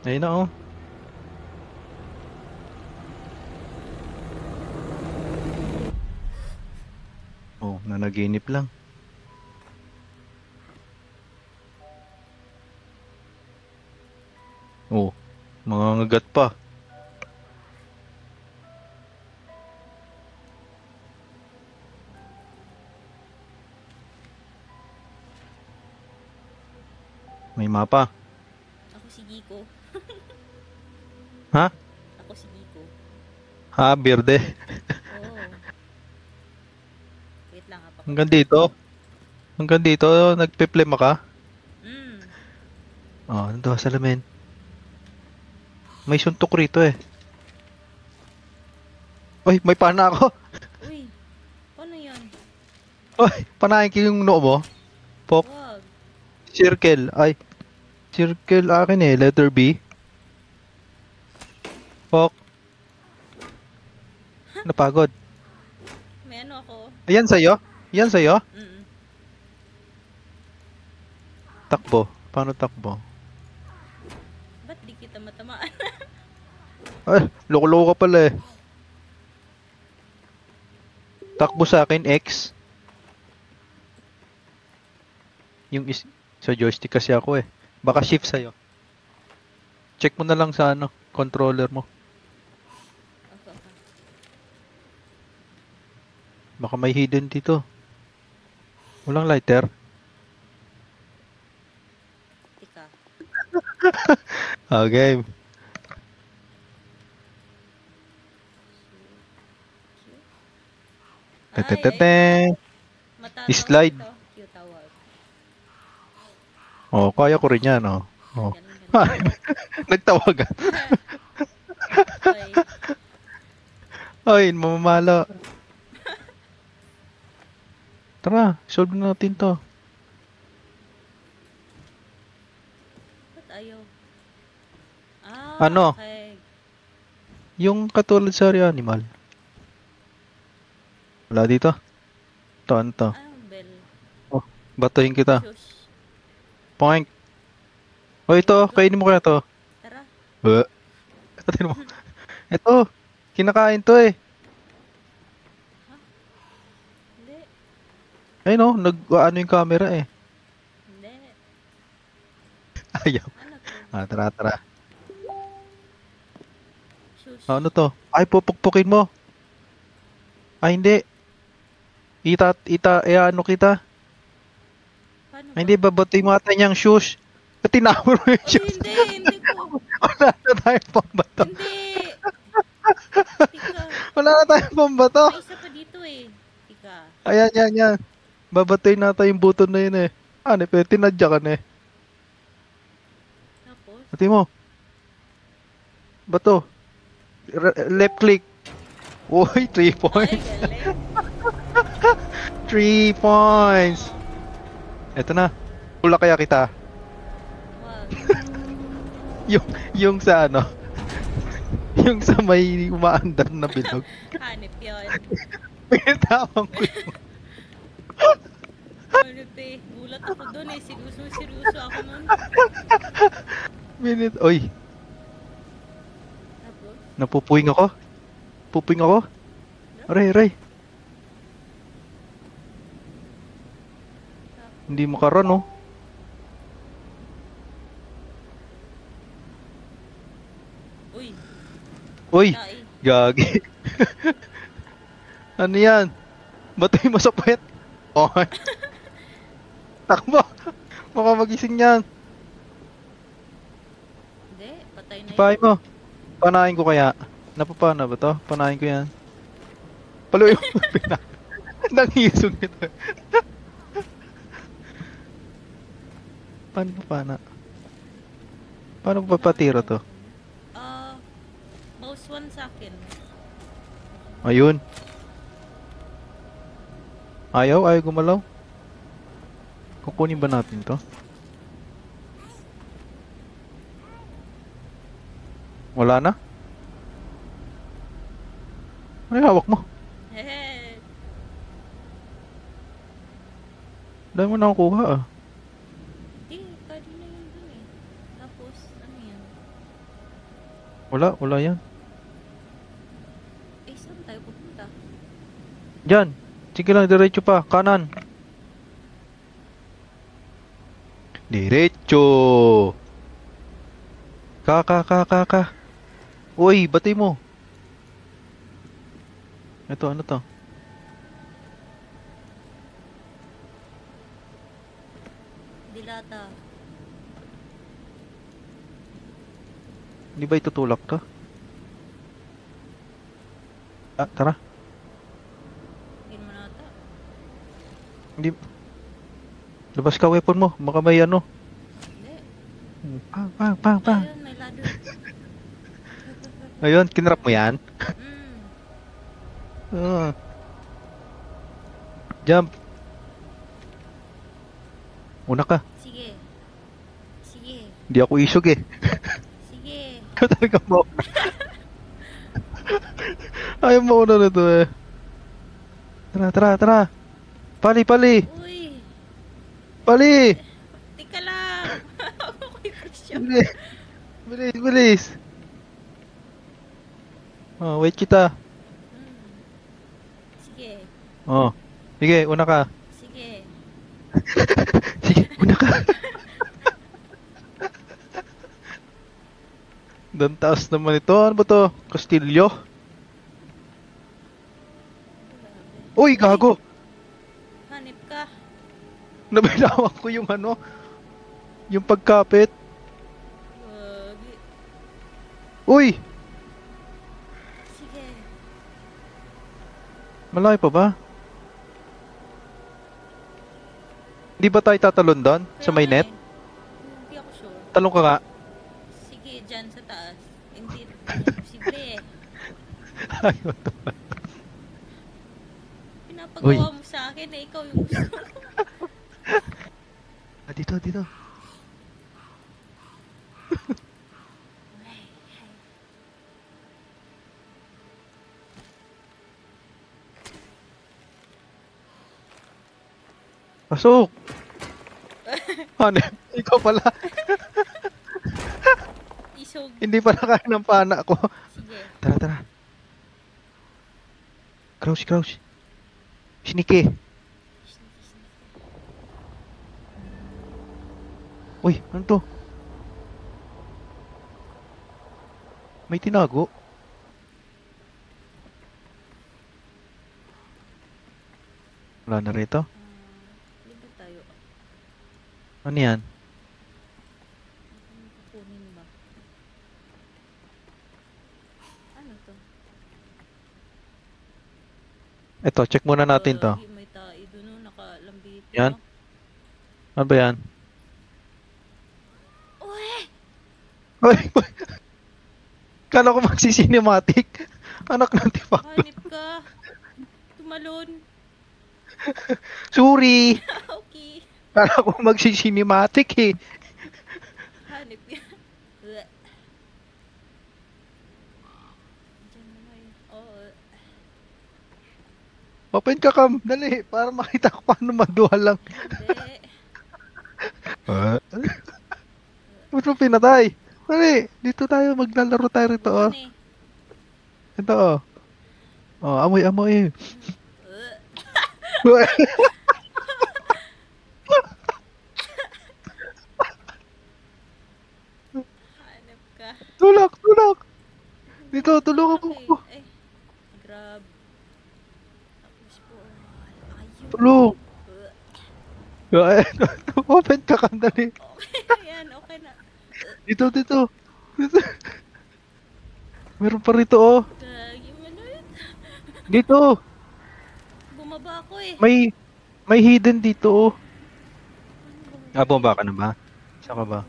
Ayun na oh. Oh, nanaginip lang. Oh, mga ngagat pa. May mapa. Ako si Giko. Ha? Ako si Giko. Ha, berde. Oo. Wait lang, Hanggang papakuha ko. dito. Hanggang dito, nagpiplema ka? Hmm. Oh, ano to, salamin. May suntok rito eh. Uy, may pana ako. Uy, paano yan? Uy, panahin ko yung noo mo. Pok, Wag. circle. Ay, circle akin eh, letter B. Pok, napagod. May ano ako. Ayan sa'yo? Yan sa'yo? Mm. Takbo. Paano takbo? Ba't di kita matamaan? Ay, loko-loko ka pala eh. Takbo sa akin, X. Yung sa joystick kasi ako eh. Baka shift sa'yo. Check mo na lang sa ano, controller mo. Okay, okay. Baka may hidden dito. Walang lighter. Tika. Okay. Ay, Tetetete. ayun na. Matatawag Slide. to. Q-tawag. Oh, kaya ko rin yan, oh. Oh. Galing, galing. Nagtawagan. Okay. Ay, mamamala. Tara, solve na natin to. Ba't ayaw? Ah, Ano? okay. Yung katulad sa Reanimal. Wala dito. Ito, ano to? Anong bell? Oh, batuhin kita. Shush. Poink. Oh, ito. Go. Kainin mo kaya to. Tara. Kainin mo. Ito. Kinakain to eh. Ha? Hindi. Ayun oh, nag-ano yung camera eh. Hindi. Ayaw. Ano to? Ah, tara, tara. Shush. Ah, ano to? Ay, pupukpukin mo. Ay, hindi. Ano kita? Paano Ay, ba? hindi, babatoy mo ata niyang shoes. Tinawar mo yung Ay, shoes. hindi. Hindi ko. Wala na tayong pambato. Hindi. Tika. Wala na tayong pambato. May isa pa dito eh. Tika. Ayan, yan, yan. Babatoy natin yung buton na yun eh. Ano, pero tinadya ka na eh. Tapos? Pati mo. Bato. Left click. Uy, 3 Ay, points. galing. 3 points. Eto na. Pula kaya kita. Wag. Yung sa ano. Yung sa may umaandar na bilog. Hanip yun. Pinatawang ko. Hanip eh. Gulat ako dun eh. Seryoso ako nun. Oy, Tapos? napupuwing ako. Pupuwing ako. Aray, aray. Hindi makaron, oh. Uy. Uy, Dai. gagi. Ano yan? Batoy mo sa puwet. Oh, takbo. Baka magising yan. Hindi. Patay na Ipahay yun. mo. Panahin ko kaya. Napapana ba to? Panahin ko yan. Paluin mo. Nangisog ito. Paano pa pana? Paano pa patira to? Ah, mouse 1 sa akin. Ayun. Ayaw gumalaw. Kukunin ba natin to? Wala na? Ano yung hawak mo? Hehe. Dahil mo nakukuha ah. Hindi, kanina yun dun eh. Tapos, ano yan? Wala yan. Eh, saan tayo pupunta? Diyan. Sige lang, diretso pa. Kanan. Diretso. Ka. Uy, batay mo. Ito, ano to? Dilata. Hindi ba itutulak to? Ah, tara. Hindi mo nata. Hindi. Labas ka weapon mo. Baka may ano. Hindi. Pang. Ayun, may ladder. Ayun, kinrap mo yan. Mm. Ah. Jump. Una ka. Sige. Sige. Hindi ako isog eh. Sige. Ikaw talaga mo. Ayaw mo una na to eh. Tara. Pali. Uy. Pali. Tika lang. Ako'y presyo. Bilis. Oh, wait kita. Mm. Sige. Oh. Sige, una ka. Sige. Sige, una ka. Dan taas naman ito. Ano ba to? Kastilyo? Uy, gago! Hanip ka. Nabilawan ko yung ano? Yung pagkapit. Wagi. Uy! Sige. Malaki pa ba? Hindi ba tayo tatalon doon? Sa Kaya may nga net? eh. Hindi ako sure. Talong ka nga. Sige, dyan sa taas. Hindi. Posible eh. Ayaw to. Pinapagawa mo sa akin eh. Ikaw yung gusto mo. Ah, dito. Pasok! Ano? Ikaw pala. Isog. Hindi pala kaya ng pana ko. Sige. Tara. Crouch. Sinike. Uy, ano to? May tinago. Wala na rito. Libre tayo. Ano yan? Ano kukunin ba? Ano to? Ito, check muna natin to. Wagi, may tayo doon no, nakalambit. Yan. No? Ano ba yan? Uy! Uy! Kala ko magsi-cinematic. Anak ng tipak. Hanip ka. Tumalon. Sorry! Okay. Kala ko magsi-cinematic eh. Hanip yan. Bleh. Diyan na nga yun. Oo. Open ka Cam, dali. Para makita ko paano maduha lang. Hindi. Ba't mo pinatay? Dali, dito tayo. Maglalaro tayo rito oh. Ano eh? Ito oh. Oh, amoy. Bleh. Hanip ka. Tulak! Dito, tulungan mo ko. Okay. Eh. Grab. Tapos po. Ayun. Tulong! Bleh. Open ka Cam, dali. Okay na yan. Okay na. Dito. Meron pa rito oh. Gagi mo na yun. Dito. Bumaba ako eh. May hidden dito oh. Ano Bumaba ka na ba? Saan ka ba?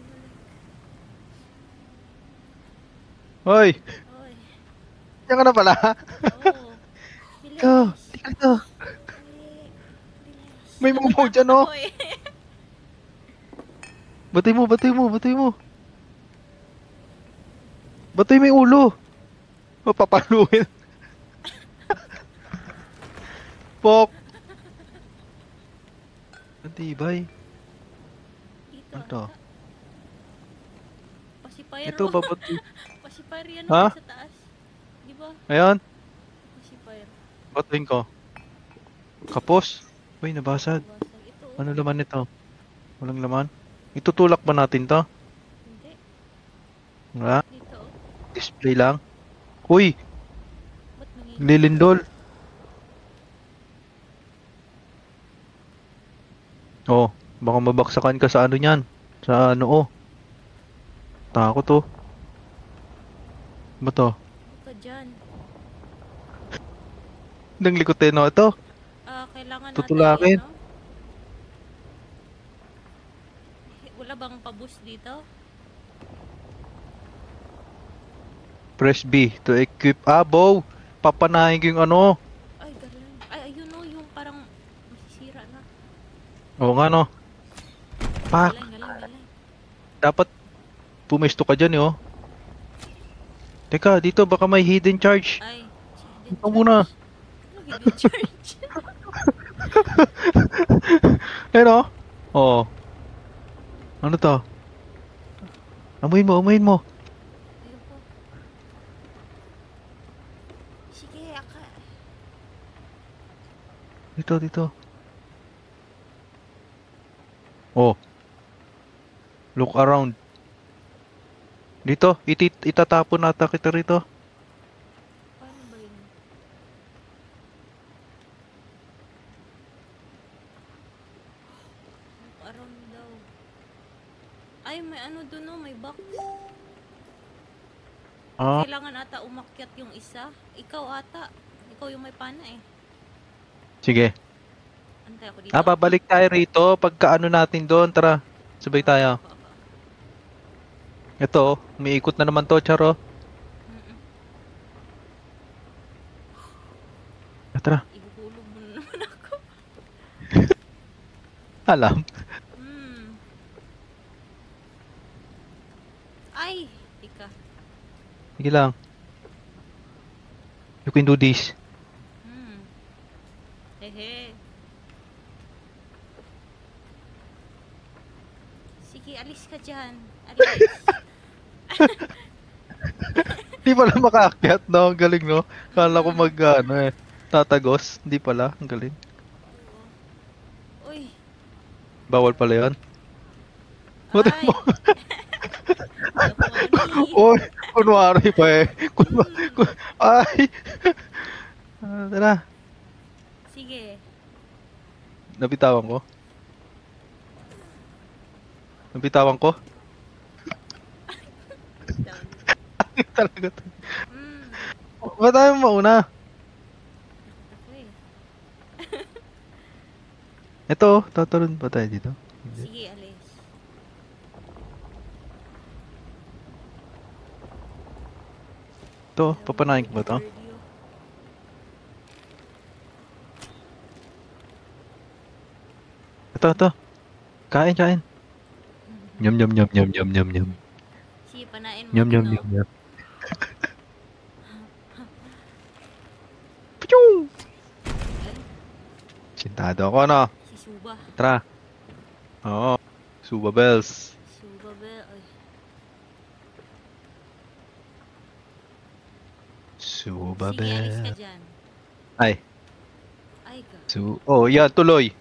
Hoy! Oy. Diyan ka na pala. Oo. Bilis. Ito, tika dito. Dali. Bilis. May mumu dyan oh. Ako eh. Batay mo. Batay may ulo. Mapapaluin. Pok. Antibay. Dito. Ano to? Pasipayro. Ito, babati. pacifier yan Ha? sa taas. Di ba? Ayan. Pacifier. Patuin ko. Kapos. Uy, nabasag. Basag. Ito oh. Ano laman nito? Walang laman? Itutulak ba natin to? Hindi. Wala. Dito oh. Display lang. Uy, Ba't nanginginig? lilindol. Oh, baka mabaksakan ka sa ano niyan. Sa ano oh. Takot oh. Ba to? Huwag ka dyan. Nang likotin no ito. Kailangan Tutulakin. natin wala bang paboost dito? Press B to equip. Ah, bow. Papanahin ko yung ano. Ay, galing. Ay, ayun oh, yung parang masisira na. Oo nga no. Pak. Galing. Dapat pumesto ka dyan eh oh. Teka, dito baka may hidden charge. Ay, Ito muna. Ano hidden charge? Ayun oh. Oo. Ano to? Amuin mo. Ayun po. Sige, Dito. Oh. Look around. Dito, itatapon nata kita rito. Paano ba yun? Look around daw. Ay, may ano dun oh, may box. Ah, Kailangan ata umakyat yung isa. Ikaw ata. Ikaw yung may pana eh. sige. Antay ako dito. Babalik tayo rito pagka ano natin doon. Tara, sabay tayo. Ito, umiikot na naman to, Charo. Mm-mm. Tara, Ihuhulog mo na naman ako. alam. Hmm. Ay, tika. Sige lang. You can do this. Hehe. Sige, alis ka dyan. Alis. Di pala makaakyat, no? Ang galing, no? Kala ko ano eh. Tatagos. Di pala. Ang galing. Uy. Bawal pala yun. What Ay. mo? Yaponi. Oy, kunwari pa eh. Ay! Tara. Sige. Nabitawan ko. Down. Talaga to. Hmm. Ba't tayo mauna? Ako eh. Ito, tatalon ba tayo dito? Hindi. Sige, alis. Ito, papanahin ko ba to? Ito. Kain. Nyam. Sige, panain mo. Nyam. Tino. Pichung! Ay, Sintado ako, no? si Suba. Tara. Oo. Suba bells. Suba ba? Ay. Suba Sige, alis ka bells. dyan. Ay. Ay ka. Oh, yan, tuloy.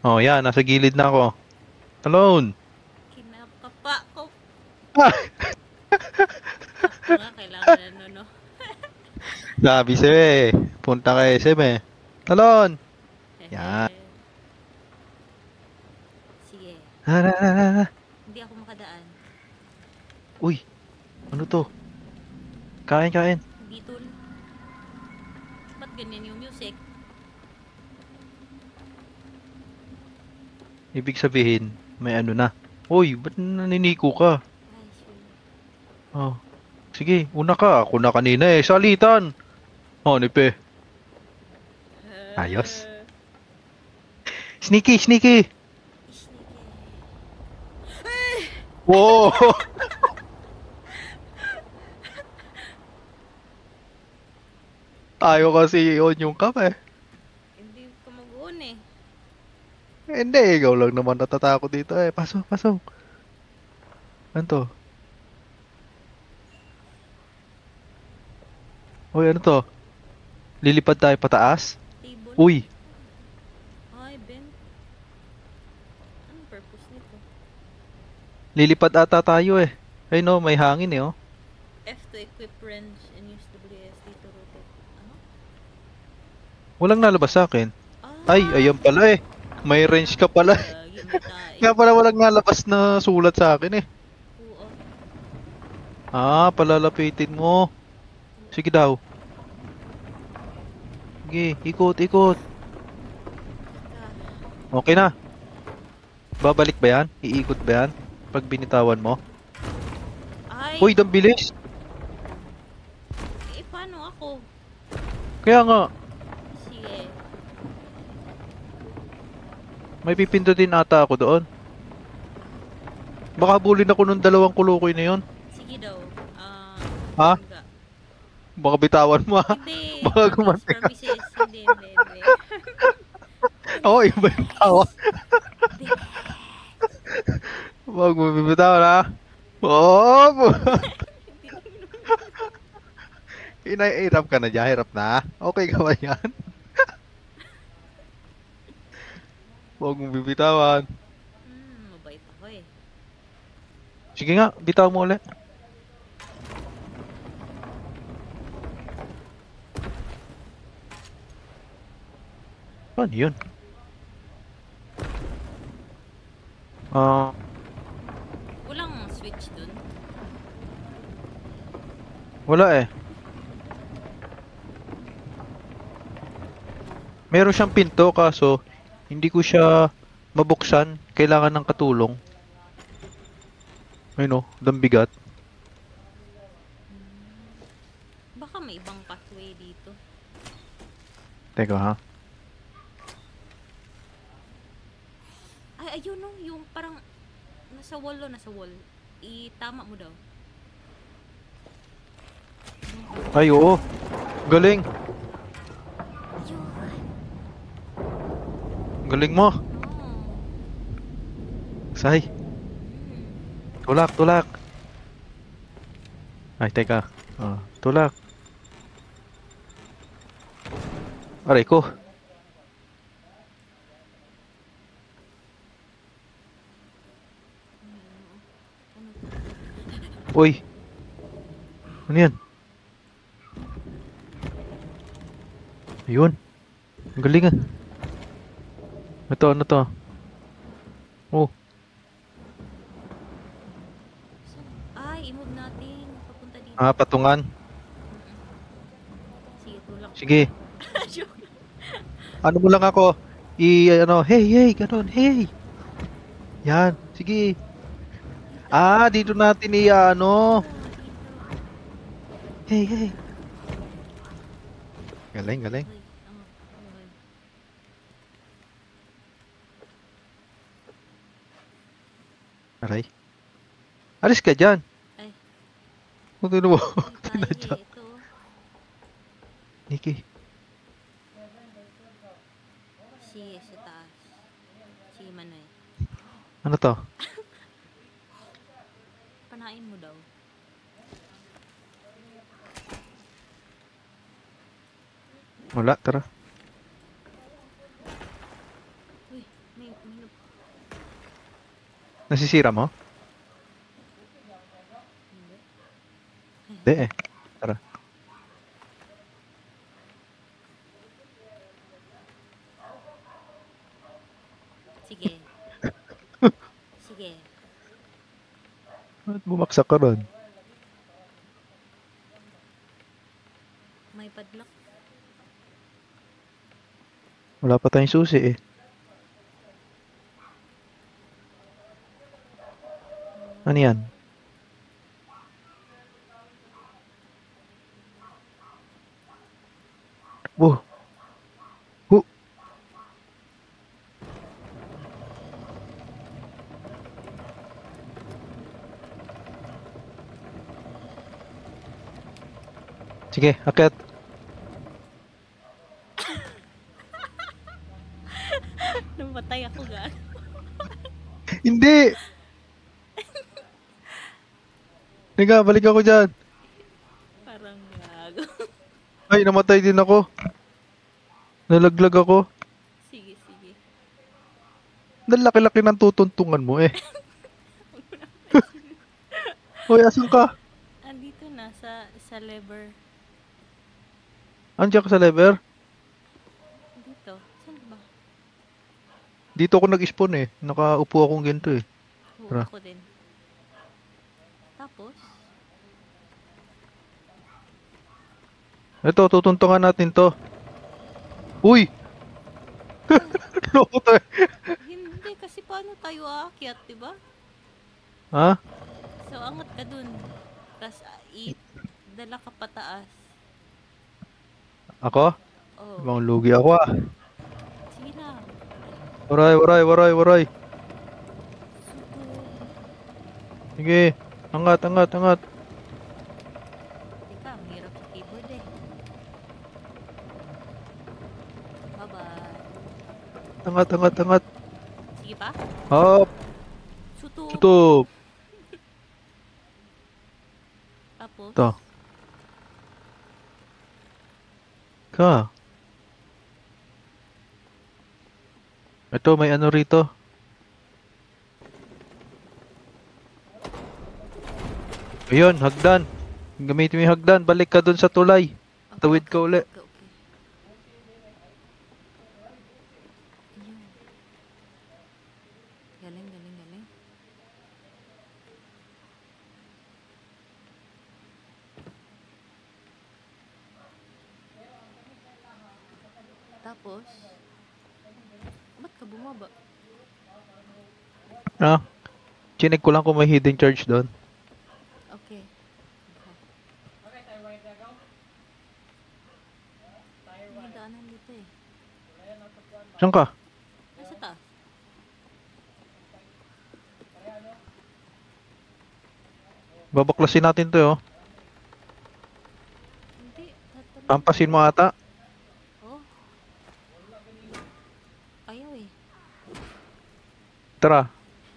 Oh, yan, nasa gilid na ako. Alone. Kinapapa ko. Ah! Ako nga, kailangan na no. Sabi siya eh. Punta kay SM eh. Talon! Yan. Sige. Ah. Hindi ako makadaan. Uy, ano to? Kain. Beetle. Ba't ganyan yung music? Ibig sabihin, may ano na. Uy, ba't naniniko ka? Ay, sure. Oh. Sige, una ka. Ako na kanina eh. Salitan! Oh, nipe. Ayos. Sneaky! Isnike. Wow! Tayo kasi on yung cup eh. Hindi ka mag-on eh. Hindi, ikaw lang naman natatakot dito eh. Pasok. Ano to? Uy, ano to? Lilipad tayo pataas? Table. Uy, Ay, Ben. Anong purpose nito? lilipad ata tayo eh. Ay no, may hangin eh oh. F to equip wrench and use WSD to rotate. Ano? Walang nalabas sa akin. Ay, Ah! ayan pala eh. May range ka pala. Gagi, may tae. Kaya pala walang nalabas na sulat sa akin eh. Oo. Ah, palalapitin mo. Sige daw. Sige, ikot, ikot. Okay na. Babalik ba yan? Iikot ba yan? Pag binitawan mo? Ay! Uy, dang bilis. Eh, paano ako? Kaya nga, Sige. may pipindutin ata ako doon. Baka bulin ako nung dalawang kulukoy na yun. Sige daw. Ha? Hangga. Baka bitawan mo ha. Hindi. Baka Promise, gumanti ka. promises. Hindi, hindi, hindi. Oo, iba yung tawa. Wag mo bibitawan ha. Oo! Hirap ka na dyan, hirap na. Okay ka ba yan? Huwag mo bibitawan. Mabait ako eh. Sige nga, bitaw mo ulit. Ano yun? Ah, Walang switch dun. wala eh. Meron siyang pinto kaso hindi ko siya mabuksan. Kailangan ng katulong. Ayun oh, dambigat. Baka may ibang pathway dito. Teka ha. Ay, ayun no. Yung parang nasa wall o nasa wall. Itama mo daw. Ay oo. Galing. Ayun. Galing mo. Oh. Say. Tulak, tulak. Ay, teka. Ah, tulak. Aray ko. Uy. Ano yan? Ayun. Ang galing ah. Ito, ano to? Oh, Ay, i-move natin. Papunta dito. patungan. Sige, tulak. Sige. Joke. Ano mo lang ako? Ano, hey, hey, ganun, hey. Yan, sige. Ah, dito natin ano. Hey, hey. Galing, galing. Okay. Aray. Alis ka dyan. Ay. Kung mo. Ay, Tinadya. tayo ito. Nikki. Sige, sa taas. Sige, Manoy. Ano to? Panain mo daw. Wala, tara. Uy, may Nasisira mo? Hindi eh. Tara. Sige. Sige. Ba't bumaksak ka ron? May padlock. Wala pa tayong susi eh. Ano yan? Oh. Oh. Sige, akyat. Namatay ako ga. Hindi! Higa, balik ako dyan. Parang gago. Ay, namatay din ako. Nalaglag ako. Sige, sige. Nalaki-laki ng tutuntungan mo eh. Hoy, asan ka? Andito na sa lever. Andiyan ka sa lever? Dito. Saan ba? Dito ako nag-spawn eh. Nakaupo akong ganito eh. Oo, Tara. ako din. Tapos, Ito, tutuntungan natin to. Uy! Loko to eh. hindi kasi paano tayo aakyat, di ba? Ha? So, angat ka dun. Tapos, dala ka pataas. Ako? Oh, Ibang lugi ako ah. sige na. Waray, waray, waray, waray. Suko. Sige. Angat, angat, angat. Teka, ang hirap sa keyboard eh. Bye-bye. Angat, angat, angat. Sige pa? Hop. Suto. Tutup. Tapos, Ito. Ka. Ito, may ano rito. Ayun, hagdan. Gamitin mo yung hagdan. Balik ka dun sa tulay. Tawid ka uli. Okay. Ayun. Galing, galing, galing. Tapos, ba't ka bumaba? Ah, chinek ko lang kung may hidden charge doon. Okay. May daanan dito eh. Saan ka? Nasa taas. Babaklasin natin to oh. Hindi. Tatanong. Ampasin mo ata. Oh. Ayaw eh. Tara.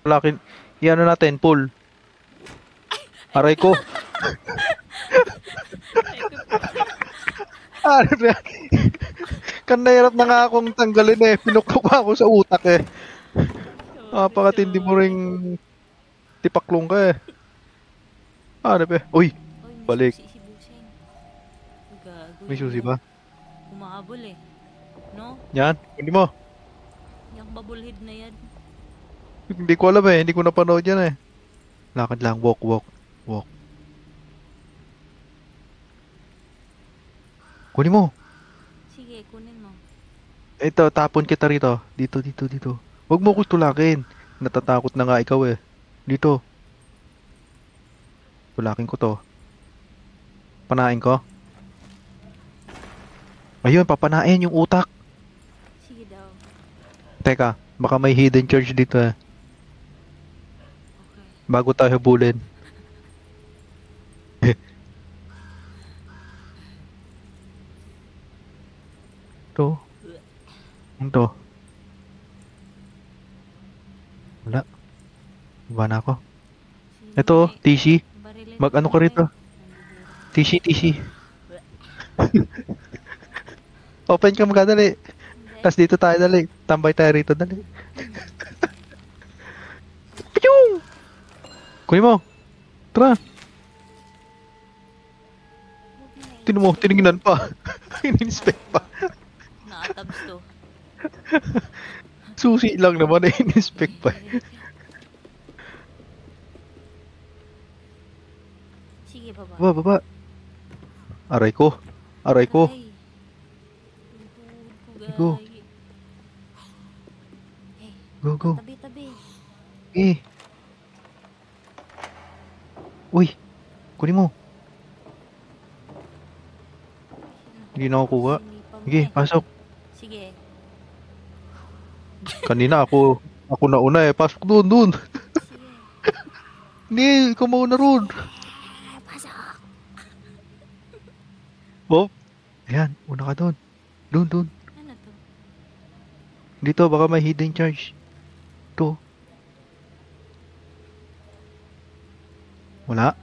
Lakin. Iano natin, pull. Aray ko. Ano ba? Kanahirap na nga akong tanggalin eh. Pinuklok ako sa utak eh. Napakatindi mo ring tipaklong ka eh. Ano ba? Uy, Oy, may balik. susi si Busing. Gago. May susi yun, ba? Humahabol eh. No? Yan, hindi mo. Yung bubblehead na yan. Hindi ko alam eh. Hindi ko napanood yan eh. Lakad lang. Walk, walk, walk. Kunin mo. Sige, kunin mo. Ito, tapon kita rito. Dito, dito, dito. Huwag mo ko tulakin. Natatakot na nga ikaw eh. Dito. Tulakin ko to. Panain ko. Ayun, papanain yung utak. Sige daw. Teka, baka may hidden charge dito eh. Okay. Bago tayo habulin. To. Ano to? Wala. Iba na ako. Sige, Ito, may TC. barilin Mag-ano ka tayo. rito? Nandidiri. TC, TC. Open ka mga dali. Hindi. Tapos dito tayo dali. Tambay tayo rito dali. Piyong! Kunin mo. Tara. Tinan mo, tinignan pa. In-inspect pa. Naatabs to. Susi lang naman eh. In-inspect pa. Sige, baba. Baba, baba. Aray ko. Aray ko. Ay. Tuhod Go. ko, gay. Hey, Go, go. tabi, tabi. Eh. Uy. Kunin mo. Hindi na ako kuha. Hindi pa Sige, mo eh. pasok. Sige. Kanina ako nauna eh. Pasok doon, doon. Sige. Hindi, ikaw mauna roon. Pasok. Bob. Ayan, una ka doon. Doon, doon. Ano to? Dito, baka may hidden charge. Ito. Wala.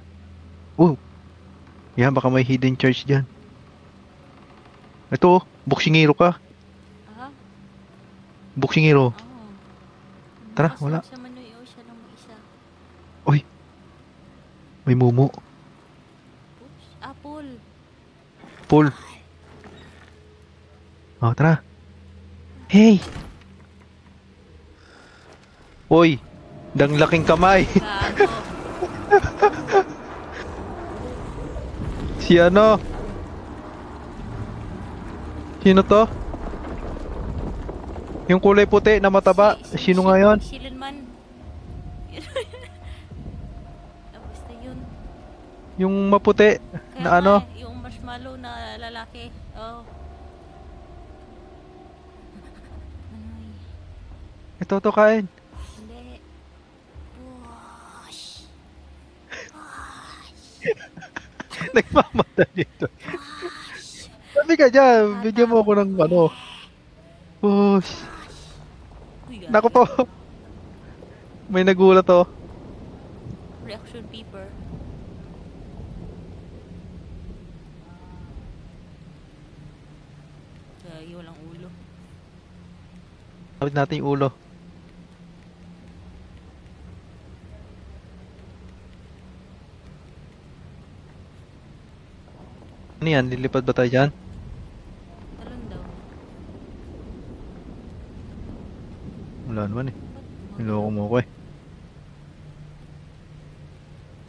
Oh. Yan, baka may hidden charge dyan. Ito, boksingero ka. Aha. Boksingero. Oo. Tara, Bukas wala. lang sa Manoy o siya lang mag-isa. Uy, may mumu. Oops. Apple. Paul. Oh, tara. Hey! Uy, dang laking kamay. Gago. Si ano? Sino to? Yung kulay puti na mataba. Sino nga yun? Shilan man. Basta yun. Yung maputi Kaya na nga, ano? yung marshmallow na lalaki. Oh. Manoy. Ito to kain. Hindi. Push. Nagmamadali dito. Push. Sabi ka dyan, bigyan mo ako ng ano. Push. Uy, Naku gago. po. May nagulat oh. Reaction paper. Gagi, walang ulo. Kapit natin yung ulo. Ano yan? Lilipad ba tayo dyan? Talon daw. Wala naman eh. Ba't Niloko mo ko eh.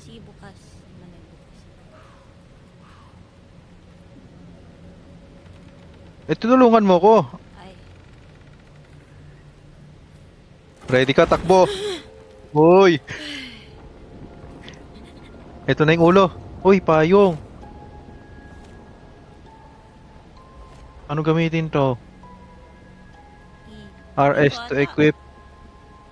Sige, bukas. Manoy, bukas. Eh, tinulungan mo ko. Ay. Ready ka, takbo. Uy. Ito na yung ulo. Uy, payong. Ano gamitin to? E. RS Ito to ata. equip.